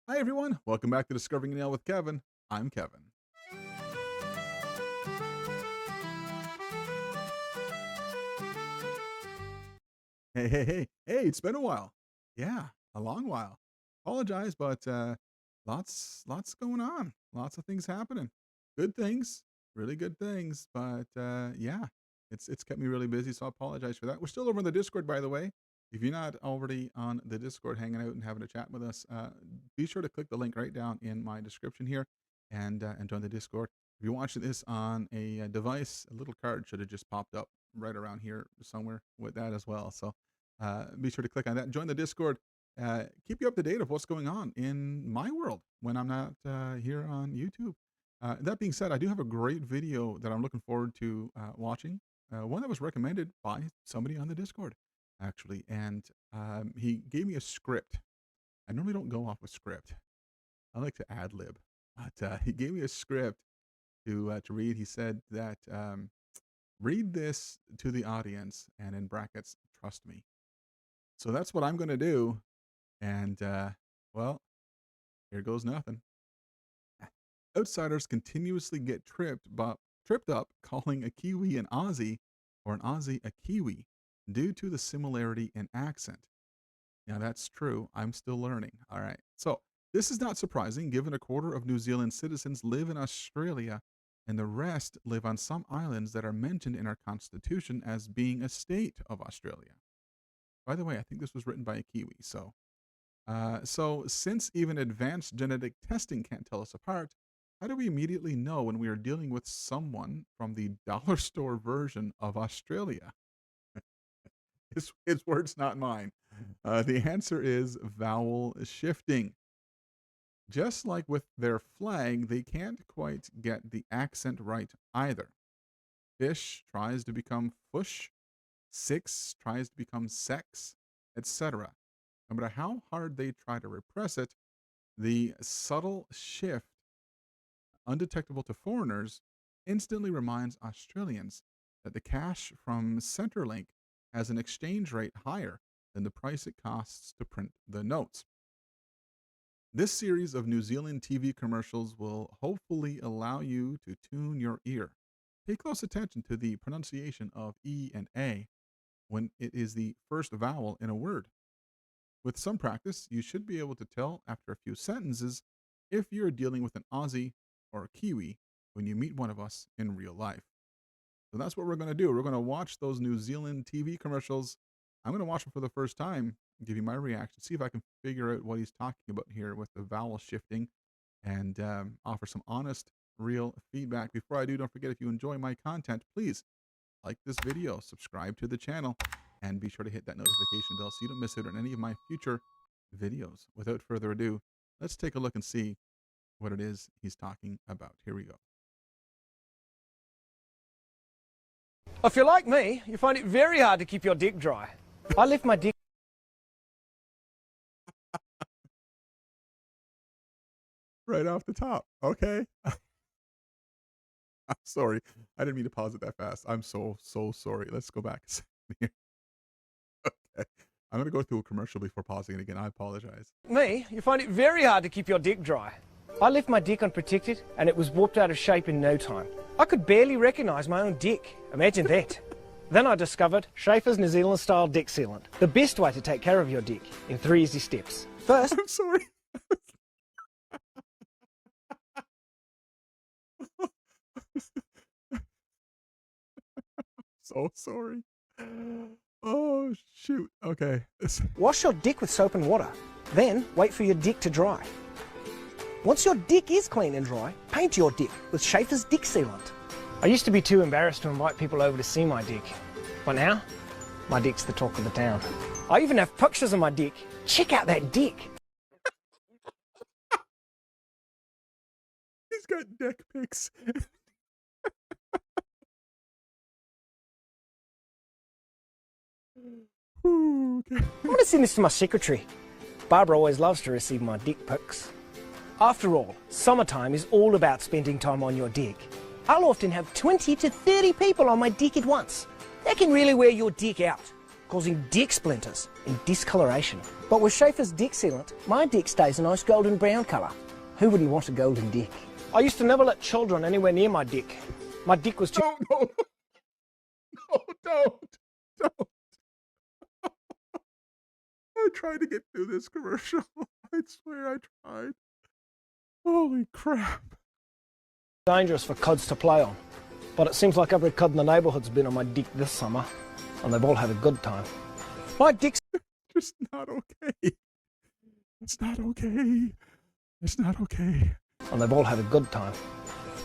Hi, everyone. Welcome back to Discovering a Nail with Kevin. I'm Kevin. Hey, it's been a while. Yeah, a long while. Apologize, but lots going on. Lots of things happening. Good things, really good things, but yeah, it's kept me really busy, so I apologize for that. We're still over in the Discord, by the way. If you're not already on the Discord hanging out and having a chat with us, be sure to click the link right down in my description here and join the Discord. If you're watching this on a device, a little card should have just popped up right around here somewhere with that as well. So be sure to click on that and join the Discord. Keep you up to date of what's going on in my world when I'm not here on YouTube. That being said, I do have a great video that I'm looking forward to watching. One that was recommended by somebody on the Discord, actually. And he gave me a script. I normally don't go off a script. I like to ad lib. But he gave me a script to read. He said that read this to the audience and in brackets, trust me. So that's what I'm going to do. And, well, here goes nothing. Outsiders continuously get tripped up calling a Kiwi an Aussie or an Aussie a Kiwi due to the similarity in accent. Now, that's true. I'm still learning. All right. So this is not surprising, given a quarter of New Zealand citizens live in Australia and the rest live on some islands that are mentioned in our constitution as being a state of Australia. By the way, I think this was written by a Kiwi. So since even advanced genetic testing can't tell us apart, how do we immediately know when we are dealing with someone from the dollar store version of Australia? His words, not mine. The answer is vowel shifting. Just like with their flag, they can't quite get the accent right either. Fish tries to become fush, six tries to become sex, etc. No matter how hard they try to repress it, the subtle shift, undetectable to foreigners, instantly reminds Australians that the cash from Centrelink has an exchange rate higher than the price it costs to print the notes. This series of New Zealand TV commercials will hopefully allow you to tune your ear. Pay close attention to the pronunciation of E and A when it is the first vowel in a word. With some practice, you should be able to tell after a few sentences if you're dealing with an Aussie or a Kiwi when you meet one of us in real life. So that's what we're going to do. We're going to watch those New Zealand TV commercials. I'm going to watch them for the first time, give you my reaction, see if I can figure out what he's talking about here with the vowel shifting, and offer some honest, real feedback. Before I do, don't forget, if you enjoy my content, please like this video, subscribe to the channel, and be sure to hit that notification bell so you don't miss out on any of my future videos. Without further ado, let's take a look and see what it is he's talking about. Here we go. If you're like me, you find it very hard to keep your dick dry. I left my dick... Right off the top. Okay. I'm sorry. I didn't mean to pause it that fast. I'm so sorry. Let's go back a second here. Okay. I'm going to go through a commercial before pausing it again. I apologize. Me, you find it very hard to keep your dick dry. I left my dick unprotected and it was warped out of shape in no time. I could barely recognise my own dick. Imagine that. Then I discovered Schaefer's New Zealand style dick sealant. The best way to take care of your dick in 3 easy steps. First... I'm sorry. So sorry. Oh, shoot. Okay. Wash your dick with soap and water. Then wait for your dick to dry. Once your dick is clean and dry, paint your dick with Schaefer's dick sealant. I used to be too embarrassed to invite people over to see my dick. But now, my dick's the talk of the town. I even have pictures of my dick. Check out that dick. He's got dick pics. Ooh, okay. I want to send this to my secretary. Barbara always loves to receive my dick pics. After all, summertime is all about spending time on your dick. I'll often have 20 to 30 people on my dick at once. That can really wear your dick out. causing dick splinters and discoloration. But with Schaefer's dick sealant, my dick stays a nice golden brown colour. Who wouldn't want a golden dick? I used to never let children anywhere near my dick. My dick was too... No, no, don't. I tried to get through this commercial. I swear I tried. Holy crap. dangerous for cuds to play on. But it seems like every cud in the neighbourhood's been on my dick this summer, and they've all had a good time. My dick's Just not okay. It's not okay. It's not okay. and they've all had a good time.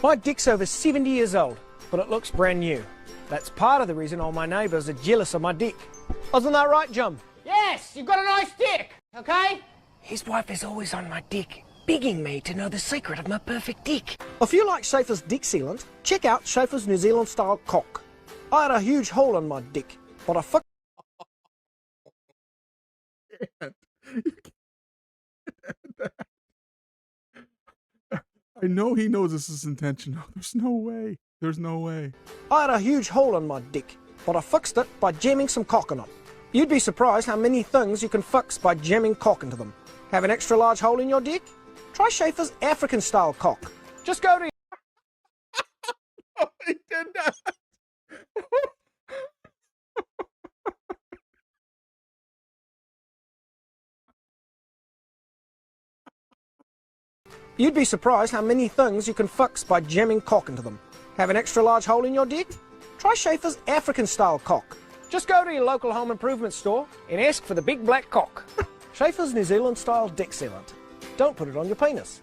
My dick's over 70 years old, but it looks brand new. That's part of the reason all my neighbours are jealous of my dick. Isn't that right, Jum? Yes, you've got a nice dick, okay? His wife is always on my dick, begging me to know the secret of my perfect dick. If you like Schaefer's dick sealant, check out Schaefer's New Zealand style cock. I had a huge hole in my dick, but I fucked I know he knows this is intentional. There's no way. There's no way. I had a huge hole in my dick, but I fixed it by jamming some cock in it. You'd be surprised how many things you can fix by jamming cock into them. Have an extra large hole in your dick? Try Schaefer's African style cock. Just go to Oh, he did that. You'd be surprised how many things you can fix by jamming cock into them. Have an extra large hole in your dick? Try Schaefer's African style cock. Just go to your local home improvement store and ask for the big black cock. Schaefer's New Zealand style dick sealant. Don't put it on your penis.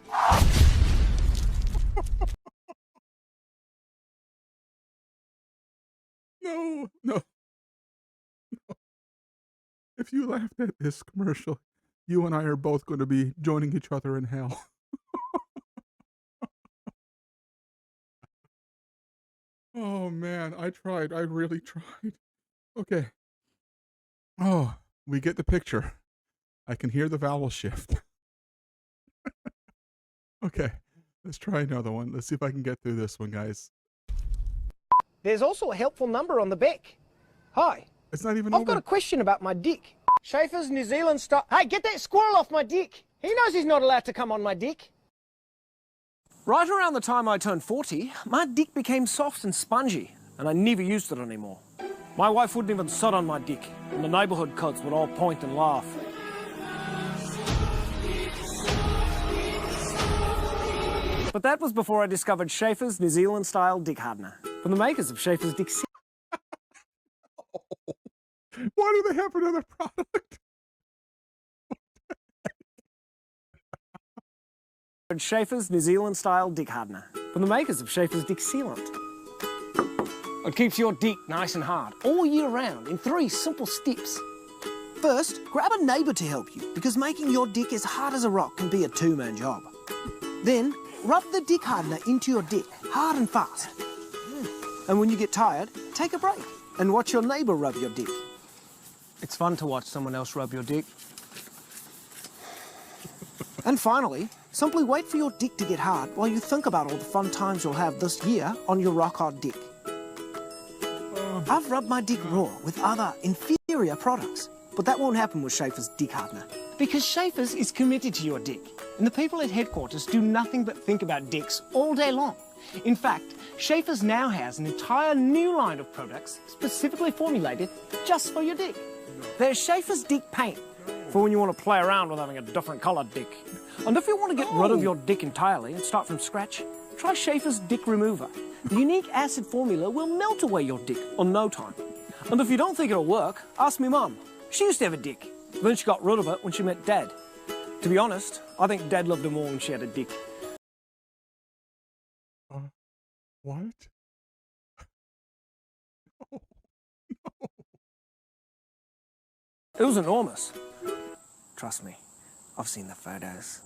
No, no. If you laughed at this commercial, you and I are both going to be joining each other in hell. Oh man, I tried. I really tried. Okay. Oh, we get the picture. I can hear the vowel shift. Okay, let's try another one. Let's see if I can get through this one, guys. There's also a helpful number on the back. Hi, It's not even I've over. got a question about my dick. Schaefer's New Zealand style... Hey, get that squirrel off my dick. He knows he's not allowed to come on my dick. Right around the time I turned 40, my dick became soft and spongy, and I never used it anymore. My wife wouldn't even sit on my dick, and the neighbourhood cuds would all point and laugh. But that was before I discovered Schaefer's New Zealand style dick hardener, from the makers of Schaefer's dick Why do they have another product? Schaefer's New Zealand style dick hardener, from the makers of Schaefer's dick sealant. It keeps your dick nice and hard all year round in 3 simple steps. First, grab a neighbour to help you, because making your dick as hard as a rock can be a two-man job. Then, rub the dick hardener into your dick, hard and fast. And when you get tired, take a break and watch your neighbour rub your dick. It's fun to watch someone else rub your dick. And finally, simply wait for your dick to get hard while you think about all the fun times you'll have this year on your rock-hard dick. I've rubbed my dick raw with other inferior products, but that won't happen with Schaefer's dick hardener. Because Schaefer's is committed to your dick, and the people at headquarters do nothing but think about dicks all day long. In fact, Schaefer's now has an entire new line of products specifically formulated just for your dick. There's Schaefer's dick paint, for when you want to play around with having a different coloured dick. And if you want to get rid of your dick entirely and start from scratch, try Schaefer's dick remover. The unique acid formula will melt away your dick in no time. And if you don't think it'll work, ask me mum. She used to have a dick. Then she got rid of it when she met Dad. To be honest, I think Dad loved her more when she had a dick. What? It was enormous. Trust me, I've seen the photos.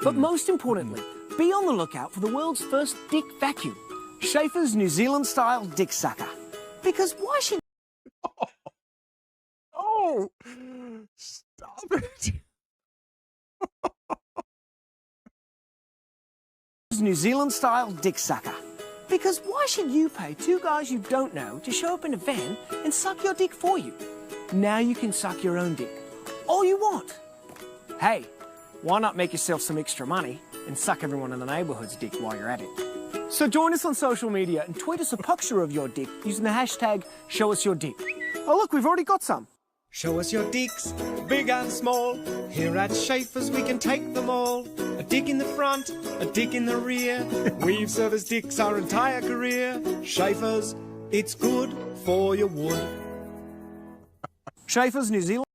But most importantly, be on the lookout for the world's first dick vacuum, Schaefer's New Zealand style dick sucker. Because why should Oh, stop it. New Zealand style dick sucker? Because why should you pay two guys you don't know to show up in a van and suck your dick for you? Now you can suck your own dick. All you want. Hey, why not make yourself some extra money and suck everyone in the neighbourhood's dick while you're at it? So join us on social media and tweet us a picture of your dick using the hashtag #ShowUsYourDick. Oh look, we've already got some. Show us your dicks, big and small. Here at Schaefer's we can take them all. A dick in the front, a dick in the rear. We've serviced dicks our entire career. Schaefer's, it's good for your wood. Schaefer's New Zealand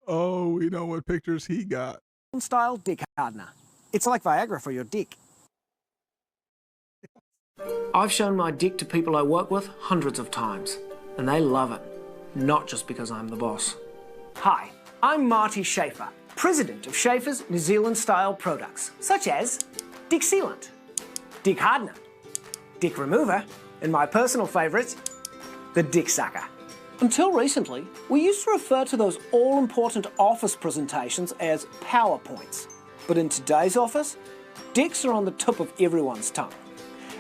Oh, we know what pictures he got. style dick hardener. It's like Viagra for your dick. I've shown my dick to people I work with hundreds of times, and they love it. Not just because I'm the boss. Hi, I'm Marty Schaefer, president of Schaefer's New Zealand style products, such as Dick Sealant, Dick Hardener, Dick Remover, and my personal favourite, the Dick Sucker. Until recently, we used to refer to those all-important office presentations as PowerPoints. But in today's office, dicks are on the tip of everyone's tongue.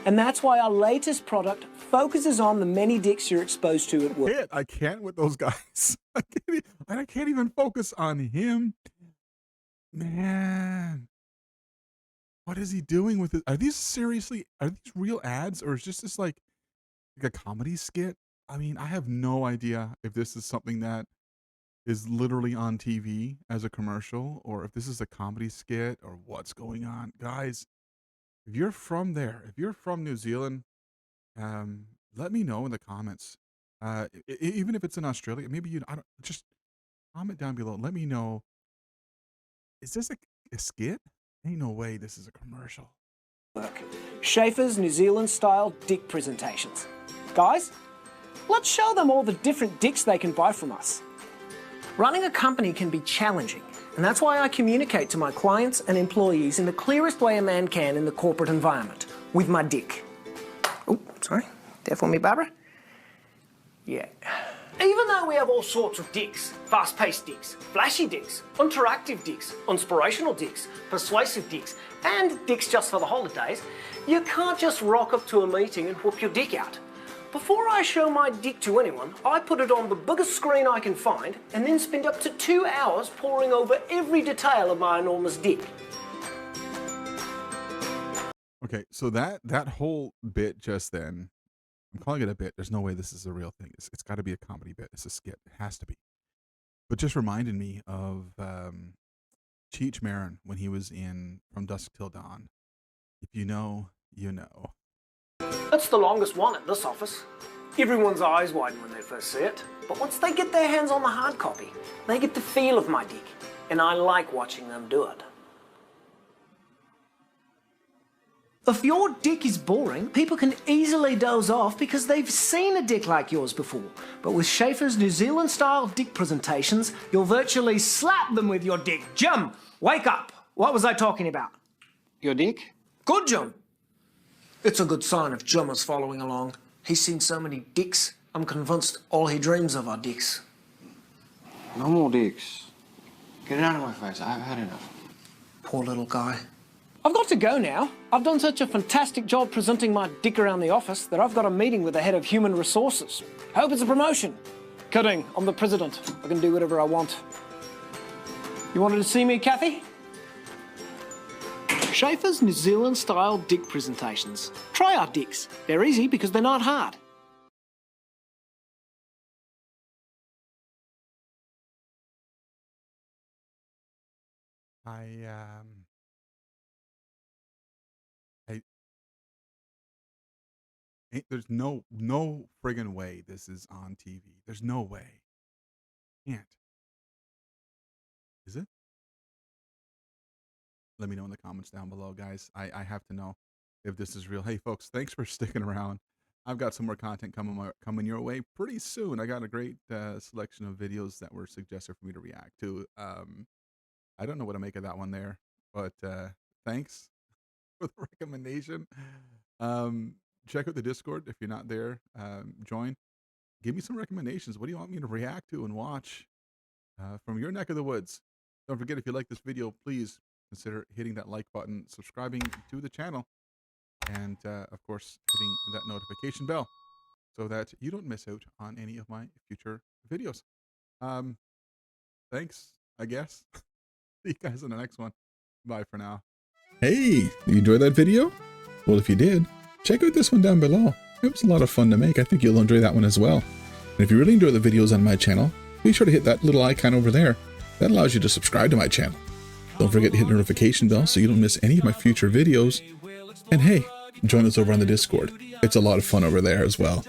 And that's why our latest product focuses on the many dicks you're exposed to at work. I can't with those guys. I can't even focus on him. Man. What is he doing with it? Are these real ads, or is this like a comedy skit? I mean, I have no idea if this is something that is literally on TV as a commercial, or if this is a comedy skit, or what's going on. Guys, if you're from there, if you're from New Zealand, let me know in the comments. Even if it's in Australia, maybe just comment down below. Let me know. Is this a skit? Ain't no way this is a commercial. Schaefer's New Zealand style dick presentations. Guys, let's show them all the different dicks they can buy from us. Running a company can be challenging, and that's why I communicate to my clients and employees in the clearest way a man can in the corporate environment, with my dick. Oh, sorry. There for me, Barbara? Yeah. Even though we have all sorts of dicks, fast-paced dicks, flashy dicks, interactive dicks, inspirational dicks, persuasive dicks, and dicks just for the holidays, you can't just rock up to a meeting and whoop your dick out. Before I show my dick to anyone, I put it on the biggest screen I can find and then spend up to 2 hours poring over every detail of my enormous dick. Okay, so that whole bit just then, I'm calling it a bit. There's no way this is a real thing. It's got to be a comedy bit. It's a skit. It has to be. But just reminded me of Cheech Marin when he was in From Dusk Till Dawn. If you know, you know. That's the longest one at this office. Everyone's eyes widen when they first see it, but once they get their hands on the hard copy, they get the feel of my dick, and I like watching them do it. If your dick is boring, people can easily doze off because they've seen a dick like yours before. But with Schaefer's New Zealand style dick presentations, you'll virtually slap them with your dick. Jim, wake up. What was I talking about? Your dick? Good, Jim. It's a good sign if Jim is following along. He's seen so many dicks, I'm convinced all he dreams of are dicks. No more dicks. Get it out of my face. I've had enough. Poor little guy. I've got to go now. I've done such a fantastic job presenting my dick around the office that I've got a meeting with the head of human resources. Hope it's a promotion. Kidding, I'm the president. I can do whatever I want. You wanted to see me, Kathy? Schaefer's New Zealand style dick presentations. Try our dicks. They're easy because they're not hard. There's no friggin' way this is on TV. There's no way. Can't. Is it? Let me know in the comments down below, guys. I have to know if this is real. Hey, folks, thanks for sticking around. I've got some more content coming your way pretty soon. I got a great selection of videos that were suggested for me to react to. I don't know what to make of that one there, but thanks for the recommendation. Check out the Discord if you're not there. Join. Give me some recommendations. What do you want me to react to and watch from your neck of the woods? Don't forget, if you like this video, please consider hitting that like button, subscribing to the channel. and of course hitting that notification bell so that you don't miss out on any of my future videos. Thanks, I guess. See you guys in the next one. Bye for now. Hey, you enjoyed that video? Well, if you did, check out this one down below. It was a lot of fun to make. I think you'll enjoy that one as well. And if you really enjoy the videos on my channel, be sure to hit that little icon over there. That allows you to subscribe to my channel. Don't forget to hit the notification bell so you don't miss any of my future videos. And hey, join us over on the Discord. It's a lot of fun over there as well.